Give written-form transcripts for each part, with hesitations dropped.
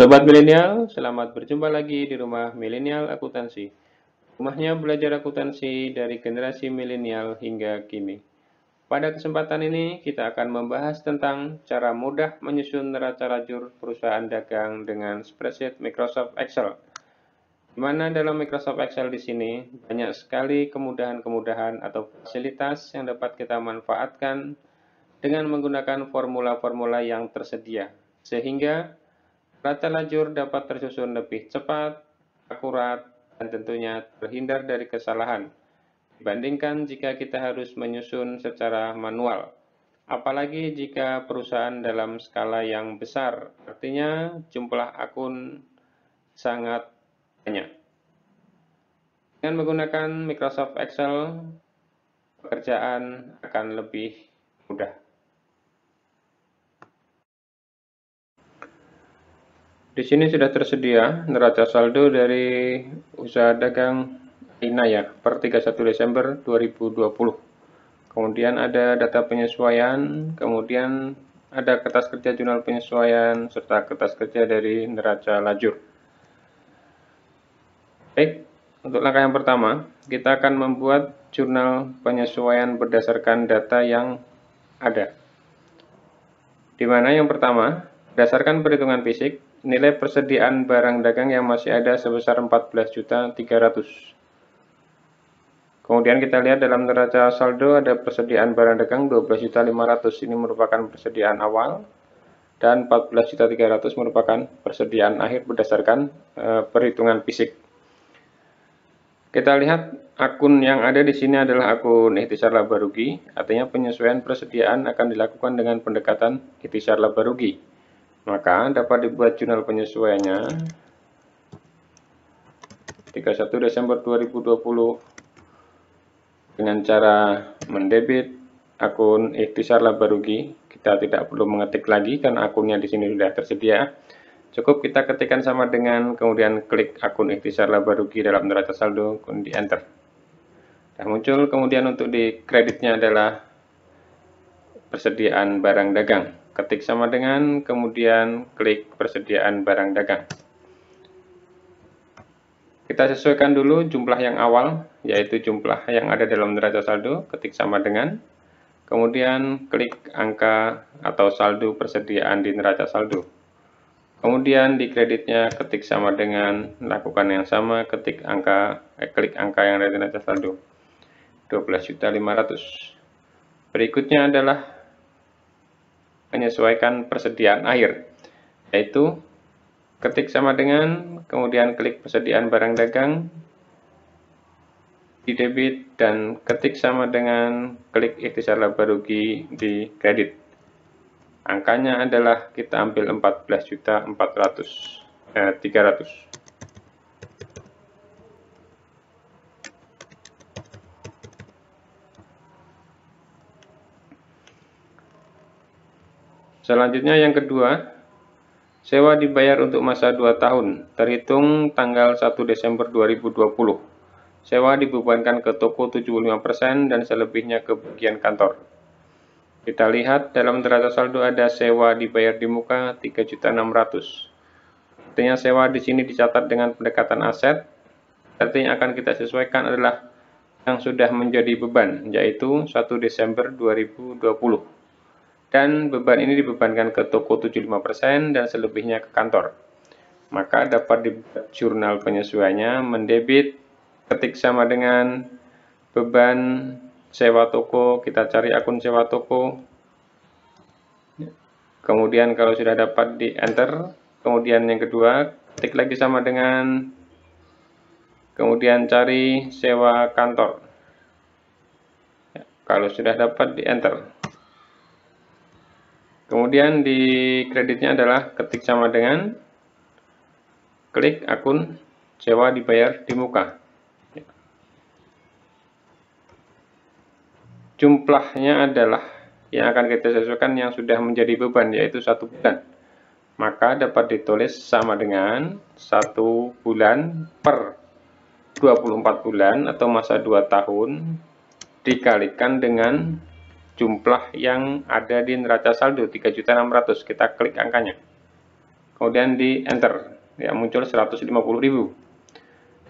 Sobat milenial, selamat berjumpa lagi di rumah milenial akuntansi. Rumahnya belajar akuntansi dari generasi milenial hingga kini. Pada kesempatan ini, kita akan membahas tentang cara mudah menyusun neraca lajur perusahaan dagang dengan spreadsheet Microsoft Excel. Di mana dalam Microsoft Excel di sini banyak sekali kemudahan-kemudahan atau fasilitas yang dapat kita manfaatkan dengan menggunakan formula-formula yang tersedia, sehingga neraca lajur dapat tersusun lebih cepat, akurat, dan tentunya terhindar dari kesalahan dibandingkan jika kita harus menyusun secara manual. Apalagi jika perusahaan dalam skala yang besar, artinya jumlah akun sangat banyak. Dengan menggunakan Microsoft Excel, pekerjaan akan lebih mudah. Di sini sudah tersedia neraca saldo dari usaha dagang Inaya per 31 Desember 2020. Kemudian ada data penyesuaian, kemudian ada kertas kerja jurnal penyesuaian, serta kertas kerja dari neraca lajur. Baik, untuk langkah yang pertama, kita akan membuat jurnal penyesuaian berdasarkan data yang ada. Di mana yang pertama, berdasarkan perhitungan fisik, nilai persediaan barang dagang yang masih ada sebesar 14.300. Kemudian kita lihat dalam neraca saldo ada persediaan barang dagang 12.500. Ini merupakan persediaan awal dan 14.300 merupakan persediaan akhir berdasarkan perhitungan fisik. Kita lihat akun yang ada di sini adalah akun ikhtisar laba rugi, artinya penyesuaian persediaan akan dilakukan dengan pendekatan ikhtisar laba rugi. Maka dapat dibuat jurnal penyesuaiannya 31 Desember 2020 dengan cara mendebit akun ikhtisar laba rugi. Kita tidak perlu mengetik lagi karena akunnya di sini sudah tersedia. Cukup kita ketikkan sama dengan kemudian klik akun ikhtisar laba rugi dalam neraca saldo, kemudian di enter. Nah, muncul kemudian untuk di kreditnya adalah persediaan barang dagang. Ketik sama dengan, kemudian klik persediaan barang dagang. Kita sesuaikan dulu jumlah yang awal, yaitu jumlah yang ada dalam neraca saldo, ketik sama dengan, kemudian klik angka atau saldo persediaan di neraca saldo. Kemudian di kreditnya ketik sama dengan, lakukan yang sama, klik angka yang ada di neraca saldo, 12.500. Berikutnya adalah menyesuaikan persediaan akhir, yaitu ketik sama dengan, kemudian klik persediaan barang dagang, di debit, dan ketik sama dengan klik ikhtisar laba rugi di kredit. Angkanya adalah kita ambil 14.300. Selanjutnya yang kedua, sewa dibayar untuk masa 2 tahun, terhitung tanggal 1 Desember 2020. Sewa dibebankan ke toko 75% dan selebihnya ke bagian kantor. Kita lihat dalam neraca saldo ada sewa dibayar di muka 3.600. Artinya sewa di sini dicatat dengan pendekatan aset. Artinya akan kita sesuaikan adalah yang sudah menjadi beban, yaitu 1 Desember 2020. Dan beban ini dibebankan ke toko 75% dan selebihnya ke kantor. Maka dapat dibuat jurnal penyesuaiannya, mendebit, ketik sama dengan beban sewa toko, kita cari akun sewa toko. Kemudian kalau sudah dapat di enter, kemudian yang kedua, ketik lagi sama dengan, kemudian cari sewa kantor. Kalau sudah dapat di enter. Kemudian di kreditnya adalah ketik sama dengan, klik akun sewa dibayar di muka. Jumlahnya adalah yang akan kita sesuaikan yang sudah menjadi beban, yaitu 1 bulan. Maka dapat ditulis sama dengan 1 bulan per 24 bulan atau masa 2 tahun dikalikan dengan jumlah yang ada di neraca saldo 3.600. Kita klik angkanya. kemudian di enter, ya muncul 150.000.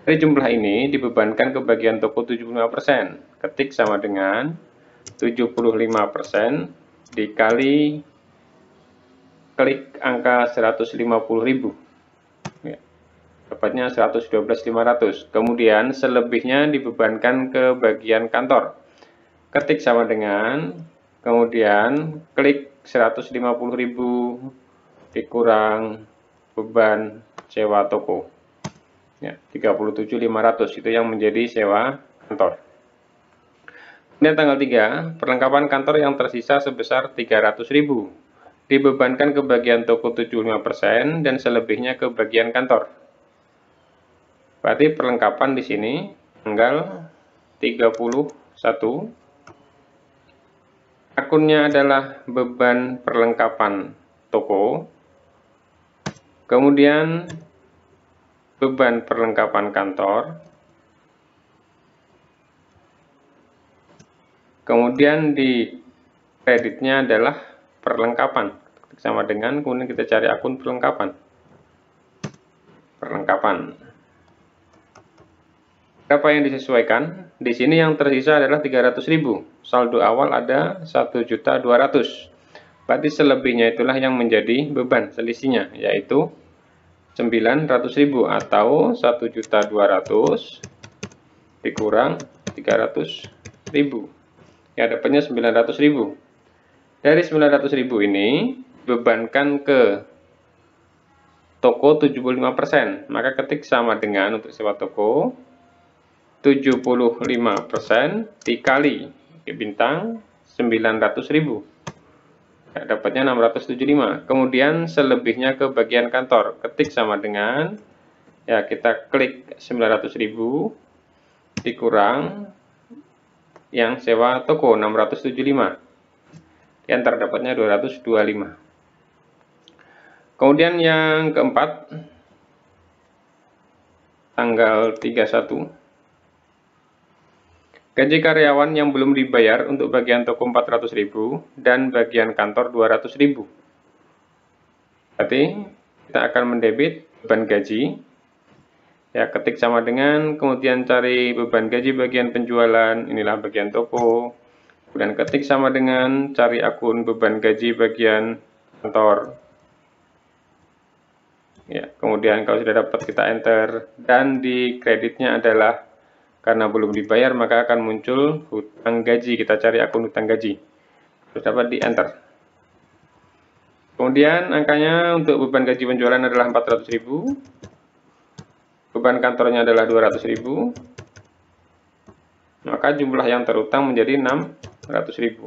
Dari jumlah ini dibebankan ke bagian toko 75%. Ketik sama dengan 75% dikali klik angka 150.000. Ya, dapatnya 112.500. Kemudian selebihnya dibebankan ke bagian kantor. Ketik sama dengan, kemudian klik 150.000 dikurang beban sewa toko. Ya, 37.500 itu yang menjadi sewa kantor. Kemudian tanggal 3, perlengkapan kantor yang tersisa sebesar 300.000 dibebankan ke bagian toko 75% dan selebihnya ke bagian kantor. Berarti perlengkapan di sini tanggal 31. Akunnya adalah beban perlengkapan toko. Kemudian beban perlengkapan kantor. Kemudian di kreditnya adalah perlengkapan. Sama dengan, kemudian kita cari akun perlengkapan. Berapa yang disesuaikan? Di sini yang tersisa adalah 300.000. Saldo awal ada 1.200.000. Berarti selebihnya itulah yang menjadi beban selisihnya, yaitu 900.000 atau 1.200.000 dikurang 300.000. Ya, dapatnya 900.000. Dari 900.000 ini bebankan ke toko 75%. Maka ketik sama dengan untuk sewa toko 75% dikali bintang 900.000. Ya, dapatnya 675. Kemudian selebihnya ke bagian kantor. Ketik sama dengan, ya kita klik 900.000 dikurang yang sewa toko 675. Enter, dapatnya 225. Kemudian yang keempat, tanggal 31. Gaji karyawan yang belum dibayar untuk bagian toko 400.000 dan bagian kantor 200.000. Berarti kita akan mendebit beban gaji. Ya, ketik sama dengan, kemudian cari beban gaji bagian penjualan, inilah bagian toko. Kemudian ketik sama dengan, cari akun beban gaji bagian kantor. Ya, kemudian kalau sudah dapat kita enter, dan di kreditnya adalah karena belum dibayar maka akan muncul hutang gaji. Kita cari akun hutang gaji. Terus dapat di enter. Kemudian angkanya untuk beban gaji penjualan adalah 400.000. Beban kantornya adalah 200.000. Maka jumlah yang terutang menjadi 600.000.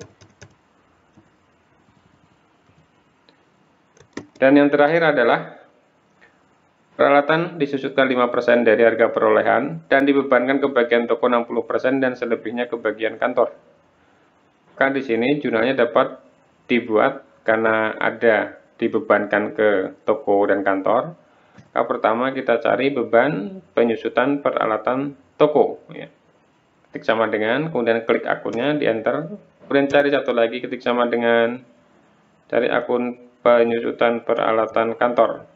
Dan yang terakhir adalah peralatan disusutkan 5% dari harga perolehan dan dibebankan ke bagian toko 60% dan selebihnya ke bagian kantor. Maka di sini jurnalnya dapat dibuat karena ada dibebankan ke toko dan kantor. Maka pertama kita cari beban penyusutan peralatan toko. Ya. Ketik sama dengan, kemudian klik akunnya, di enter. Kemudian cari satu lagi, ketik sama dengan, cari akun penyusutan peralatan kantor.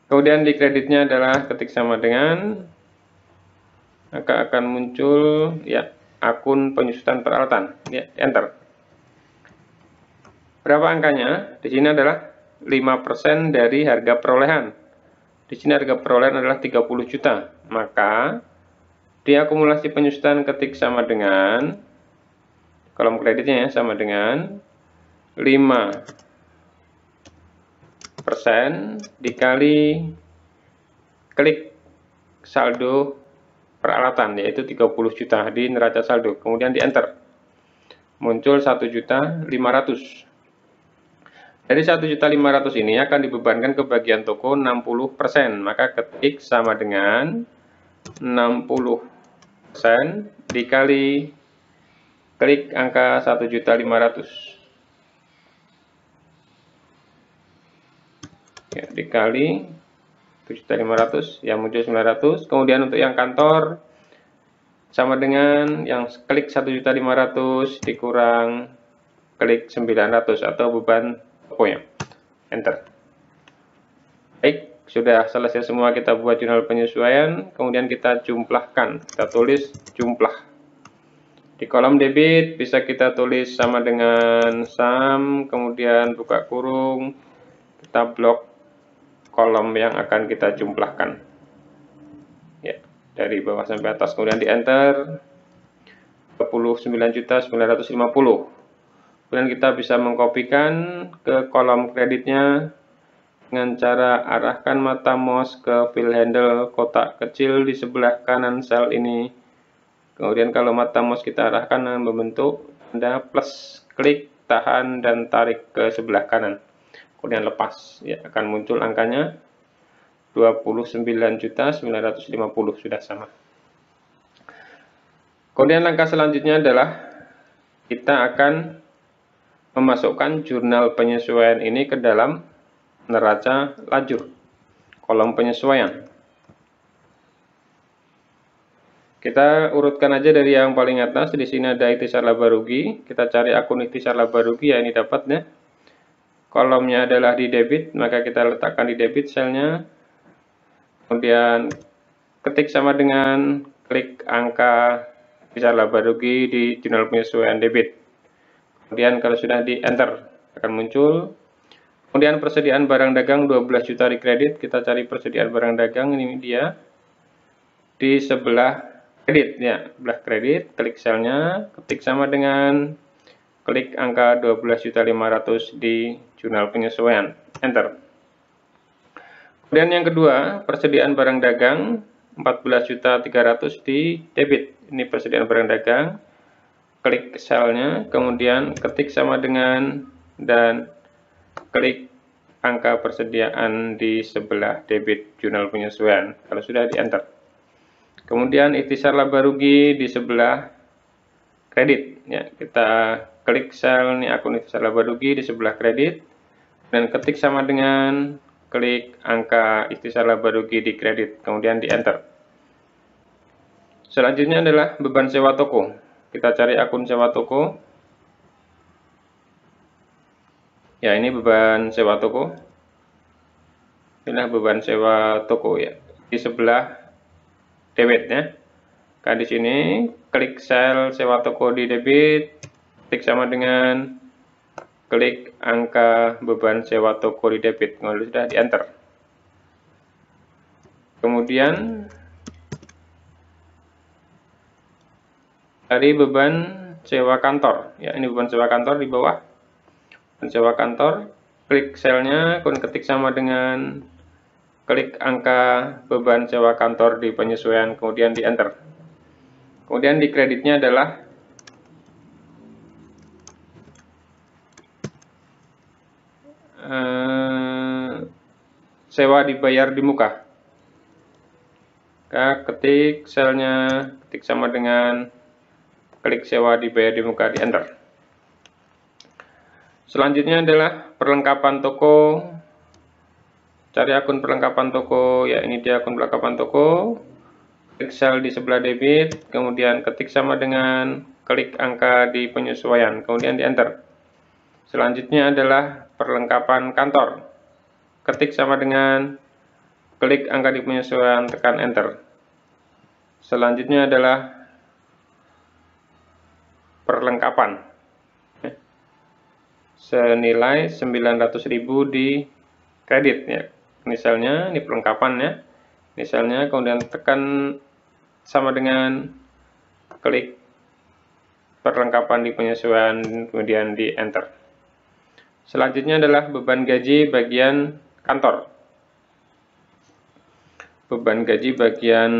Kemudian di kreditnya adalah ketik sama dengan, maka akan muncul ya akun penyusutan peralatan. Ya, enter. Berapa angkanya? Di sini adalah 5% dari harga perolehan. Di sini harga perolehan adalah 30 juta. Maka di akumulasi penyusutan ketik sama dengan, kolom kreditnya ya sama dengan 5% dikali klik saldo peralatan, yaitu 30 juta di neraca saldo. Kemudian di enter, muncul 1.500.000. Dari 1.500.000 ini akan dibebankan ke bagian toko 60%. Maka ketik sama dengan 60% dikali klik angka 1.500.000. Ya, dikali 7.500 ya muncul 900. Kemudian untuk yang kantor sama dengan yang klik 1.500.000 dikurang klik 900 atau beban tokonya. Enter. Baik, sudah selesai semua kita buat jurnal penyesuaian, kemudian kita jumlahkan. Kita tulis jumlah. Di kolom debit bisa kita tulis sama dengan sum, kemudian buka kurung, kita blok kolom yang akan kita jumlahkan. Ya, dari bawah sampai atas, kemudian di enter 29.950. Kemudian kita bisa mengkopikan ke kolom kreditnya dengan cara arahkan mata mouse ke fill handle kotak kecil di sebelah kanan sel ini. Kemudian kalau mata mouse kita arahkan membentuk tanda plus, klik, tahan, dan tarik ke sebelah kanan. Kemudian lepas, ya akan muncul angkanya 29.950, sudah sama. Kemudian langkah selanjutnya adalah kita akan memasukkan jurnal penyesuaian ini ke dalam neraca lajur, kolom penyesuaian. Kita urutkan aja dari yang paling atas. Di sini ada ikhtisar laba rugi. Kita cari akun ikhtisar laba rugi, ya ini dapatnya. Kolomnya adalah di debit, maka kita letakkan di debit selnya. Kemudian ketik sama dengan klik angka ikhtisar laba rugi di jurnal penyesuaian debit. Kemudian kalau sudah di enter akan muncul. Kemudian persediaan barang dagang 12 juta di kredit. Kita cari persediaan barang dagang, ini dia. Di sebelah kredit, ya, sebelah kredit, klik selnya, ketik sama dengan klik angka 12.500 di jurnal penyesuaian, enter. Kemudian yang kedua, persediaan barang dagang 14.300 di debit. Ini persediaan barang dagang, klik selnya, kemudian ketik sama dengan dan klik angka persediaan di sebelah debit jurnal penyesuaian. Kalau sudah di enter. Kemudian ikhtisar laba rugi di sebelah kredit, ya, kita klik sel ini akun ikhtisar laba rugi di sebelah kredit dan ketik sama dengan klik angka ikhtisar laba rugi di kredit, kemudian di enter. Selanjutnya adalah beban sewa toko. Kita cari akun sewa toko. Ya, ini beban sewa toko. Inilah beban sewa toko, ya, di sebelah debit, ya. Nah, di sini klik sel sewa toko di debit, klik sama dengan klik angka beban sewa toko di debit. Kemudian sudah di enter. Kemudian dari beban sewa kantor, ya, ini beban sewa kantor di bawah. Beban sewa kantor, klik selnya, kemudian ketik sama dengan klik angka beban sewa kantor di penyesuaian, kemudian di enter. Kemudian di kreditnya adalah sewa dibayar di muka. Ketik selnya, ketik sama dengan klik sewa dibayar di muka, di enter. Selanjutnya adalah perlengkapan toko. Cari akun perlengkapan toko, ya ini dia akun perlengkapan toko. Klik sel di sebelah debit, kemudian ketik sama dengan klik angka di penyesuaian, kemudian di enter. Selanjutnya adalah perlengkapan kantor. Ketik sama dengan klik angka di penyesuaian, tekan enter. Selanjutnya adalah perlengkapan. Senilai 900.000 di kredit, ya. Misalnya ini perlengkapannya, misalnya, kemudian tekan sama dengan klik perlengkapan di penyesuaian, kemudian di enter. Selanjutnya adalah beban gaji bagian kantor. Beban gaji bagian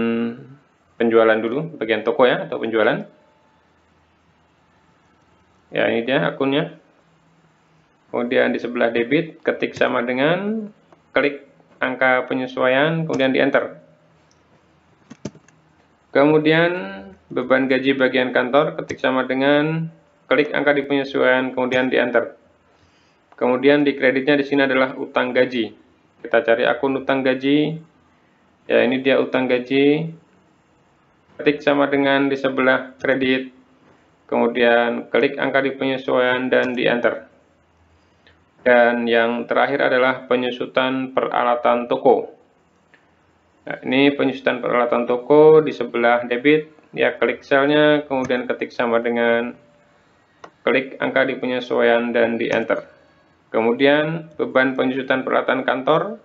penjualan dulu, bagian toko, ya, atau penjualan. Ya, ini dia akunnya. Kemudian di sebelah debit, ketik sama dengan klik angka penyesuaian, kemudian di enter. Kemudian beban gaji bagian kantor, ketik sama dengan klik angka di penyesuaian, kemudian di enter. Kemudian di kreditnya di sini adalah utang gaji. Kita cari akun utang gaji. Ya, ini dia utang gaji. Ketik sama dengan di sebelah kredit. Kemudian klik angka di penyesuaian dan di enter. Dan yang terakhir adalah penyusutan peralatan toko. Nah, ini penyusutan peralatan toko di sebelah debit, ya klik selnya, kemudian ketik sama dengan klik angka di penyesuaian dan di enter. Kemudian beban penyusutan peralatan kantor,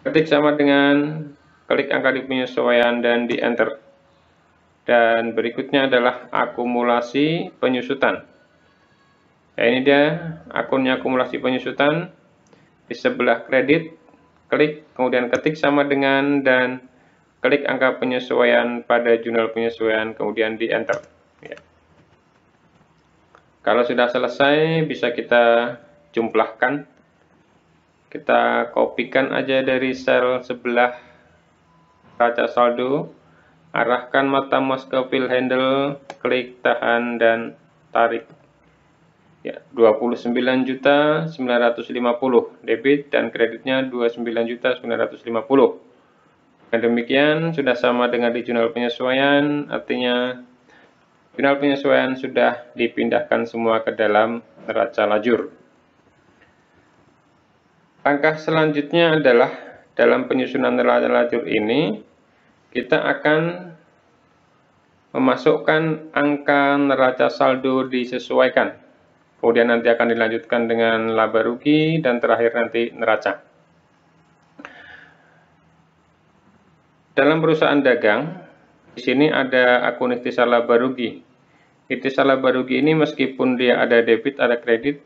ketik sama dengan klik angka di penyesuaian dan di enter. Dan berikutnya adalah akumulasi penyusutan. Ya, ini dia akunnya akumulasi penyusutan. Di sebelah kredit, klik, kemudian ketik sama dengan, dan klik angka penyesuaian pada jurnal penyesuaian, kemudian di enter. Ya. Kalau sudah selesai, bisa kita jumlahkan. Kita kopikan aja dari sel sebelah neraca saldo, arahkan mata mouse ke fill handle, klik, tahan, dan tarik. Ya, 29.950 debit dan kreditnya 29.950. Dan demikian sudah sama dengan di jurnal penyesuaian, artinya jurnal penyesuaian sudah dipindahkan semua ke dalam neraca lajur. Langkah selanjutnya adalah dalam penyusunan neraca lajur ini, kita akan memasukkan angka neraca saldo disesuaikan. Kemudian nanti akan dilanjutkan dengan laba rugi dan terakhir nanti neraca. Dalam perusahaan dagang, di sini ada akun ikhtisar laba rugi. Ikhtisar laba rugi ini meskipun dia ada debit, ada kredit,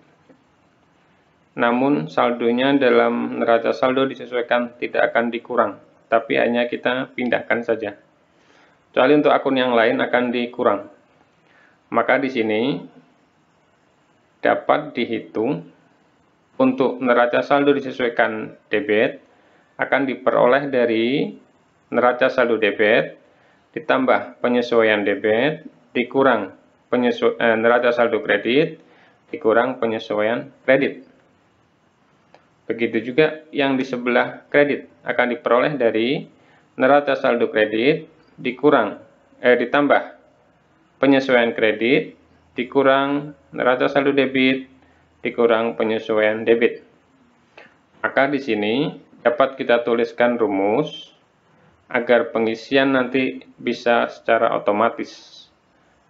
namun saldonya dalam neraca saldo disesuaikan, tidak akan dikurang, tapi hanya kita pindahkan saja. Kecuali untuk akun yang lain akan dikurang. Maka di sini dapat dihitung untuk neraca saldo disesuaikan debit akan diperoleh dari neraca saldo debit ditambah penyesuaian debit dikurang neraca saldo kredit dikurang penyesuaian kredit. Begitu juga yang di sebelah kredit akan diperoleh dari neraca saldo kredit ditambah penyesuaian kredit dikurang neraca saldo debit dikurang penyesuaian debit. Maka di sini dapat kita tuliskan rumus agar pengisian nanti bisa secara otomatis.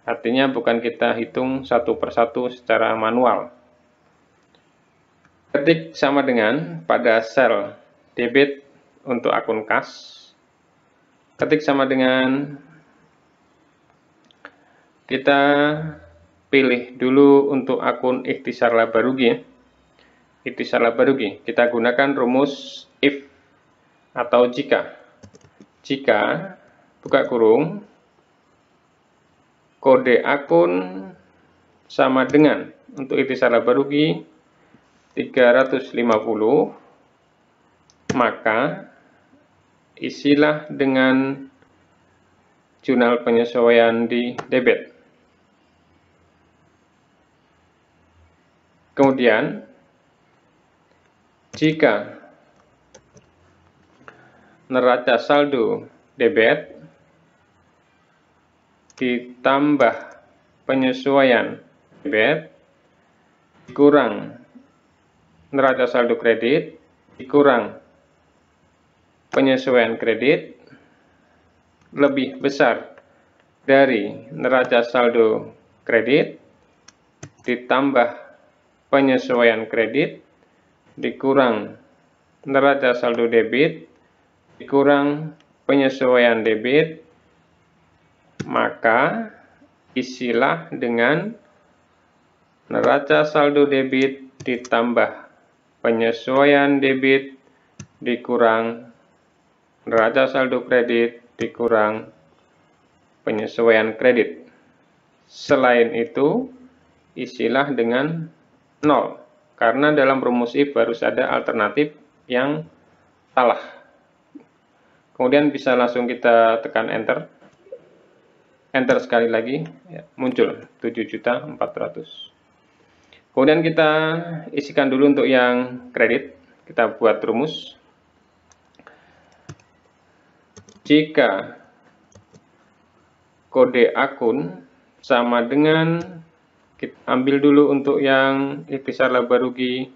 Artinya bukan kita hitung satu persatu secara manual. Ketik sama dengan pada sel debit untuk akun kas. Ketik sama dengan kita pilih dulu untuk akun ikhtisar laba rugi ya. Ikhtisar laba rugi. Kita gunakan rumus if atau jika. Jika buka kurung kode akun sama dengan untuk ikhtisar laba rugi 350, maka isilah dengan jurnal penyesuaian di debit. Kemudian, jika neraca saldo debit ditambah penyesuaian debit dikurang neraca saldo kredit dikurang penyesuaian kredit lebih besar dari neraca saldo kredit ditambah penyesuaian kredit dikurang neraca saldo debit dikurang penyesuaian debit, maka isilah dengan neraca saldo debit ditambah penyesuaian debit dikurang neraca saldo kredit dikurang penyesuaian kredit. Selain itu, isilah dengan 0, karena dalam rumus if harus ada alternatif yang salah. Kemudian bisa langsung kita tekan enter. Enter sekali lagi, ya, muncul 7.400.000. Kemudian kita isikan dulu untuk yang kredit. Kita buat rumus. Jika kode akun sama dengan Kita ambil dulu untuk yang ikhtisar laba rugi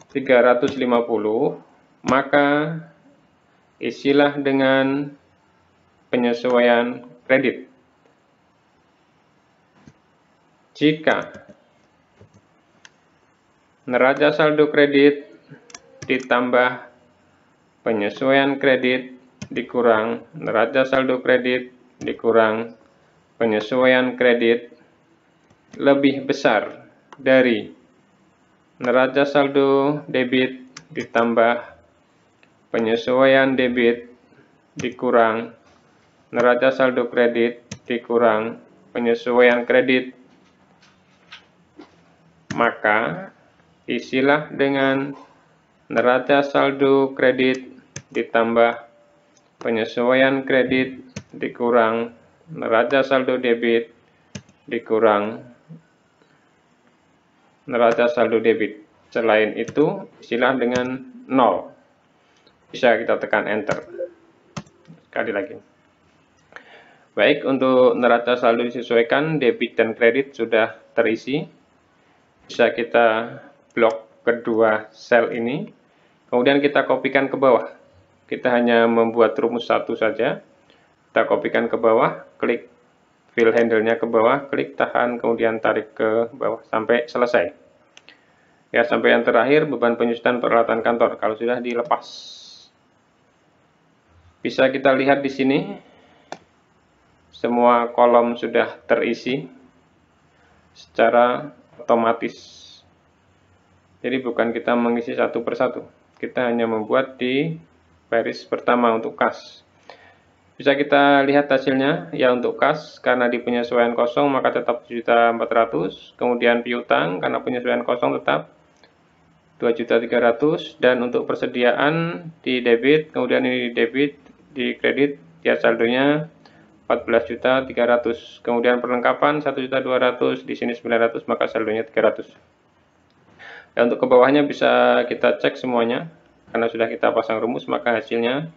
350, maka isilah dengan penyesuaian kredit. Jika neraca saldo kredit ditambah penyesuaian kredit dikurang neraca saldo kredit dikurang penyesuaian kredit lebih besar dari neraca saldo debit ditambah penyesuaian debit dikurang neraca saldo kredit dikurang penyesuaian kredit, maka isilah dengan neraca saldo kredit ditambah penyesuaian kredit dikurang neraca saldo debit dikurang neraca saldo debit. Selain itu, isilah dengan 0. Bisa kita tekan enter. Sekali lagi. Baik, untuk neraca saldo disesuaikan, debit dan kredit sudah terisi. Bisa kita blok kedua sel ini. Kemudian kita kopikan ke bawah. Kita hanya membuat rumus satu saja. Kita kopikan ke bawah, klik fill handle-nya ke bawah, klik tahan, kemudian tarik ke bawah sampai selesai. Ya, sampai yang terakhir, beban penyusutan peralatan kantor. Kalau sudah dilepas, bisa kita lihat di sini, semua kolom sudah terisi secara otomatis. Jadi bukan kita mengisi satu persatu, kita hanya membuat di baris pertama untuk kas. Bisa kita lihat hasilnya, ya untuk kas, karena di penyesuaian kosong maka tetap 7.400.000, kemudian piutang karena penyesuaian kosong tetap 2.300.000, dan untuk persediaan di debit, kemudian ini di debit, di kredit, ya saldonya 14.300.000, kemudian perlengkapan 1.200.000, di sini 900, maka saldonya 300. Dan untuk ke bawahnya bisa kita cek semuanya, karena sudah kita pasang rumus maka hasilnya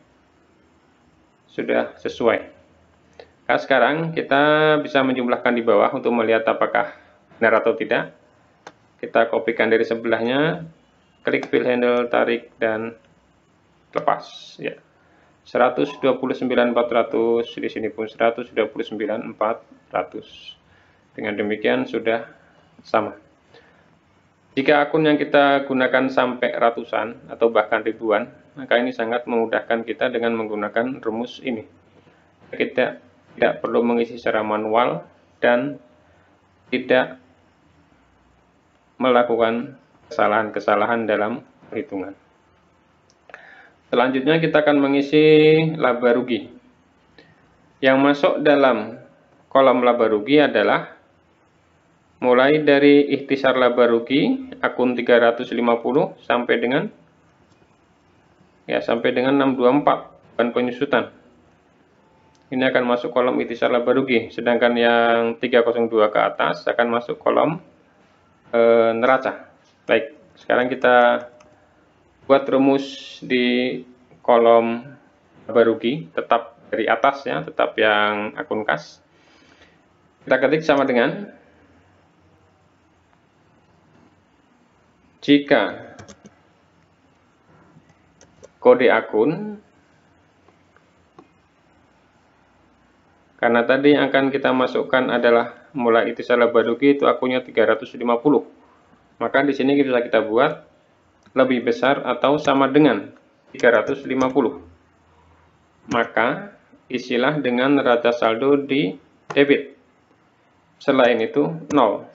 sudah sesuai. Nah, sekarang kita bisa menjumlahkan di bawah untuk melihat apakah benar atau tidak. Kita kopikan dari sebelahnya, klik fill handle, tarik, dan lepas. Ya, 129.400, di sini pun 129.400. Dengan demikian sudah sama. Jika akun yang kita gunakan sampai ratusan atau bahkan ribuan, maka ini sangat memudahkan kita dengan menggunakan rumus ini. Kita tidak perlu mengisi secara manual dan tidak melakukan kesalahan-kesalahan dalam perhitungan. Selanjutnya kita akan mengisi laba rugi. Yang masuk dalam kolom laba rugi adalah mulai dari ikhtisar laba rugi akun 350 sampai dengan 624 beban penyusutan. Ini akan masuk kolom ikhtisar laba rugi, sedangkan yang 302 ke atas akan masuk kolom neraca. Baik, sekarang kita buat rumus di kolom laba rugi, tetap dari atas ya, tetap yang akun kas. Kita ketik sama dengan jika kode akun, karena tadi yang akan kita masukkan adalah mulai ikhtisar laba rugi itu akunnya 350, maka di sini bisa kita buat lebih besar atau sama dengan 350. Maka isilah dengan neraca saldo di debit. Selain itu 0.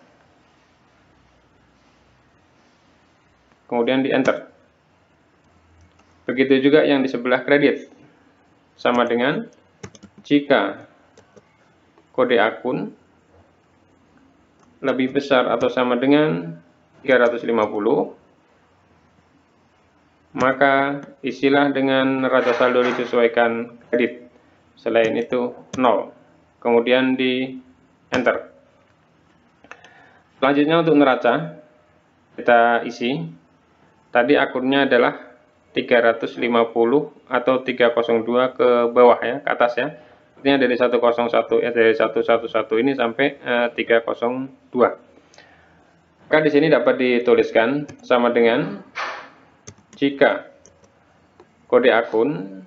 Kemudian di enter. Begitu juga yang di sebelah kredit. Sama dengan jika kode akun lebih besar atau sama dengan 350, maka isilah dengan neraca saldo disesuaikan kredit. Selain itu 0. Kemudian di enter. Selanjutnya untuk neraca kita isi. Tadi akunnya adalah 350 atau 302 ke bawah ya, ke atas ya. Artinya dari 101 dari 111 ini sampai 302. Maka di sini dapat dituliskan sama dengan jika kode akun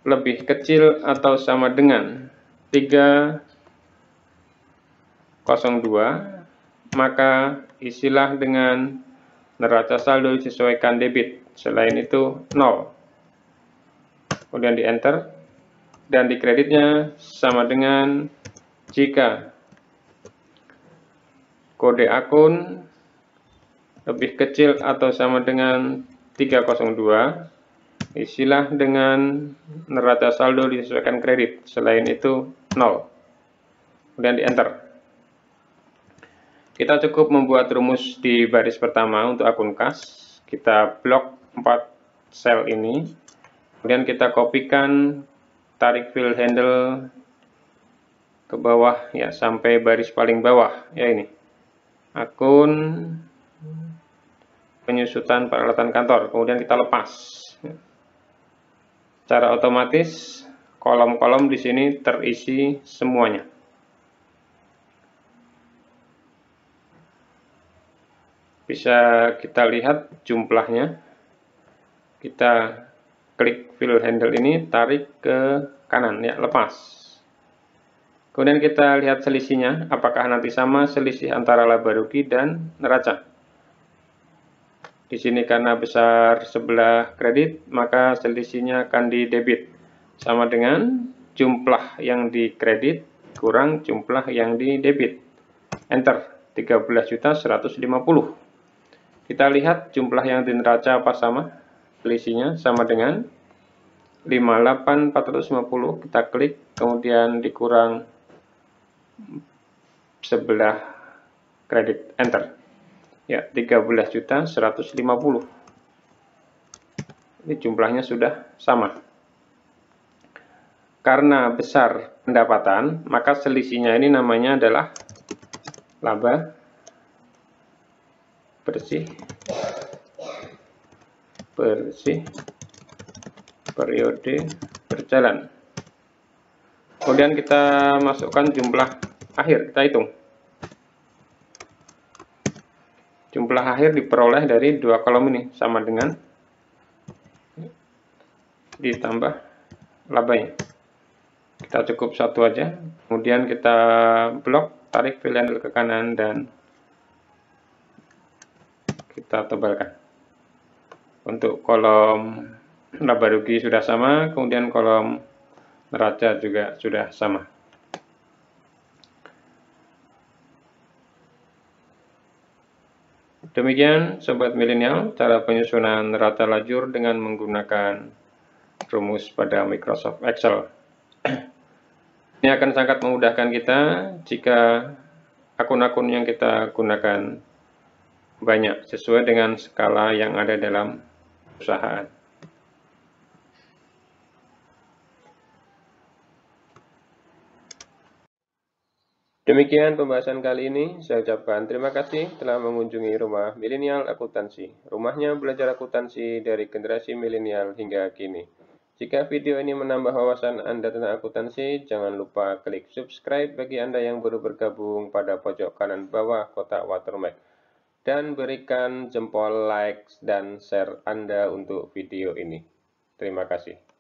lebih kecil atau sama dengan 302, maka isilah dengan neraca saldo disesuaikan debit, selain itu 0. Kemudian di enter, dan di kreditnya sama dengan jika kode akun lebih kecil atau sama dengan 302, isilah dengan neraca saldo disesuaikan kredit, selain itu 0. Kemudian di enter. Kita cukup membuat rumus di baris pertama untuk akun kas. Kita blok 4 sel ini. Kemudian kita kopikan, tarik fill handle ke bawah ya sampai baris paling bawah ya ini. Akun penyusutan peralatan kantor. Kemudian kita lepas. Secara otomatis kolom-kolom di sini terisi semuanya. Bisa kita lihat jumlahnya. Kita klik fill handle ini, tarik ke kanan ya, lepas. Kemudian kita lihat selisihnya, apakah nanti sama selisih antara laba rugi dan neraca. Di sini karena besar sebelah kredit, maka selisihnya akan di debit. Sama dengan jumlah yang di kredit kurang jumlah yang di debit. Enter, 13.150. Kita lihat jumlah yang di neraca apa sama? Selisihnya sama dengan 58.450. Kita klik, kemudian dikurang sebelah kredit, enter. Ya, 13.150. Ini jumlahnya sudah sama. Karena besar pendapatan, maka selisihnya ini namanya adalah laba bersih periode berjalan. Kemudian kita masukkan jumlah akhir, kita hitung. Jumlah akhir diperoleh dari dua kolom ini, sama dengan ditambah labanya. Kita cukup satu aja, kemudian kita blok, tarik fill handle ke kanan, dan kita tebalkan. Untuk kolom laba rugi sudah sama, kemudian kolom neraca juga sudah sama. Demikian Sobat Milenial, cara penyusunan neraca lajur dengan menggunakan rumus pada Microsoft Excel. Ini akan sangat memudahkan kita jika akun-akun yang kita gunakan banyak sesuai dengan skala yang ada dalam perusahaan. Demikian pembahasan kali ini. Saya ucapkan terima kasih telah mengunjungi Rumah Milenial Akuntansi. Rumahnya belajar akuntansi dari generasi milenial hingga kini. Jika video ini menambah wawasan Anda tentang akuntansi, jangan lupa klik subscribe bagi Anda yang baru bergabung pada pojok kanan bawah kotak watermark. Dan berikan jempol like dan share Anda untuk video ini. Terima kasih.